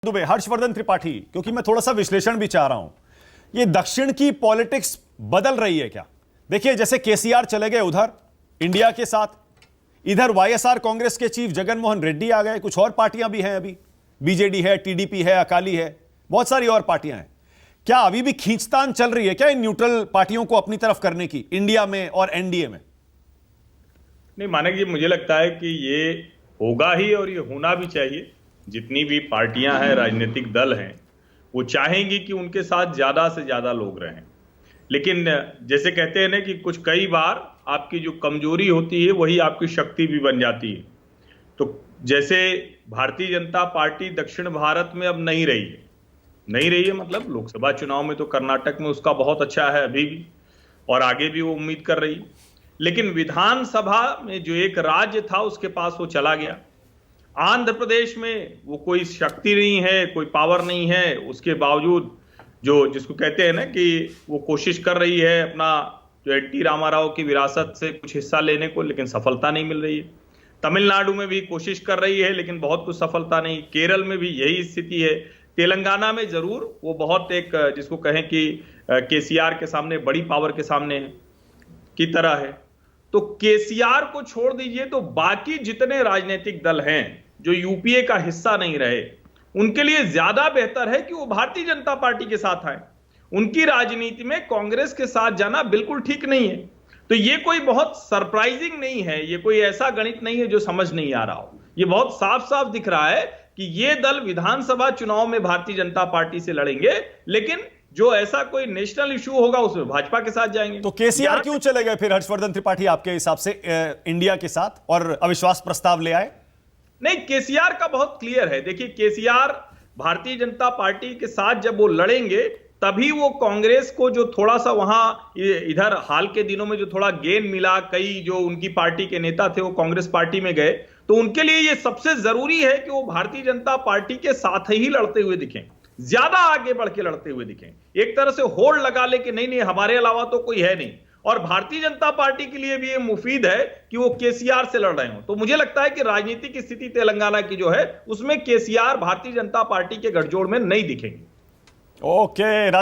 दुबे, हर्षवर्धन त्रिपाठी, क्योंकि मैं थोड़ा सा विश्लेषण भी चाह रहा हूं। ये दक्षिण की पॉलिटिक्स बदल रही है क्या? देखिए, जैसे केसीआर चले गए उधर इंडिया के साथ, इधर वाईएसआर कांग्रेस के चीफ जगन मोहन रेड्डी आ गए, कुछ और पार्टियां भी हैं, अभी बीजेडी है, टीडीपी है, अकाली है, बहुत सारी और पार्टियां हैं। क्या अभी भी खींचतान चल रही है क्या इन न्यूट्रल पार्टियों को अपनी तरफ करने की इंडिया में और एनडीए में? नहीं माने जी, मुझे लगता है कि ये होगा ही और ये होना भी चाहिए। जितनी भी पार्टियां हैं, राजनीतिक दल हैं, वो चाहेंगी कि उनके साथ ज्यादा से ज्यादा लोग रहें। लेकिन जैसे कहते हैं ना कि कुछ कई बार आपकी जो कमजोरी होती है वही आपकी शक्ति भी बन जाती है। तो जैसे भारतीय जनता पार्टी दक्षिण भारत में अब नहीं रही है मतलब लोकसभा चुनाव में तो कर्नाटक में उसका बहुत अच्छा है अभी भी, और आगे भी वो उम्मीद कर रही। लेकिन विधानसभा में जो एक राज्य था उसके पास वो चला गया। आंध्र प्रदेश में वो कोई शक्ति नहीं है, कोई पावर नहीं है, उसके बावजूद जो जिसको कहते हैं ना कि वो कोशिश कर रही है अपना जो एनटी रामाराव की विरासत से कुछ हिस्सा लेने को, लेकिन सफलता नहीं मिल रही है। तमिलनाडु में भी कोशिश कर रही है लेकिन बहुत कुछ सफलता नहीं। केरल में भी यही स्थिति है। तेलंगाना में जरूर वो बहुत एक जिसको कहें कि केसीआर के सामने, बड़ी पावर के सामने की तरह है। तो केसीआर को छोड़ दीजिए तो बाकी जितने राजनीतिक दल हैं जो यूपीए का हिस्सा नहीं रहे, उनके लिए ज्यादा बेहतर है कि वो भारतीय जनता पार्टी के साथ आए। उनकी राजनीति में कांग्रेस के साथ जाना बिल्कुल ठीक नहीं है। तो ये कोई बहुत सरप्राइजिंग नहीं है, ये कोई ऐसा गणित नहीं है जो समझ नहीं आ रहा हो। ये बहुत साफ साफ दिख रहा है कि ये दल विधानसभा चुनाव में भारतीय जनता पार्टी से लड़ेंगे, लेकिन जो ऐसा कोई नेशनल इशू होगा उसमें भाजपा के साथ जाएंगे। तो केसीआर क्यों चले गए फिर हर्षवर्धन त्रिपाठी आपके हिसाब से इंडिया के साथ और अविश्वास प्रस्ताव ले आए? नहीं, केसीआर का बहुत क्लियर है। देखिए, केसीआर भारतीय जनता पार्टी के साथ जब वो लड़ेंगे तभी वो कांग्रेस को जो थोड़ा सा वहां इधर हाल के दिनों में जो थोड़ा गेन मिला, कई जो उनकी पार्टी के नेता थे वो कांग्रेस पार्टी में गए, तो उनके लिए ये सबसे जरूरी है कि वो भारतीय जनता पार्टी के साथ ही लड़ते हुए दिखें, ज्यादा आगे बढ़ के लड़ते हुए दिखें, एक तरह से होल्ड लगा ले कि नहीं हमारे अलावा तो कोई है नहीं। और भारतीय जनता पार्टी के लिए भी ये मुफीद है कि वो केसीआर से लड़ रहे हो। तो मुझे लगता है कि राजनीतिक स्थिति तेलंगाना की जो है उसमें केसीआर भारतीय जनता पार्टी के गठजोड़ में नहीं दिखेंगे। ओके।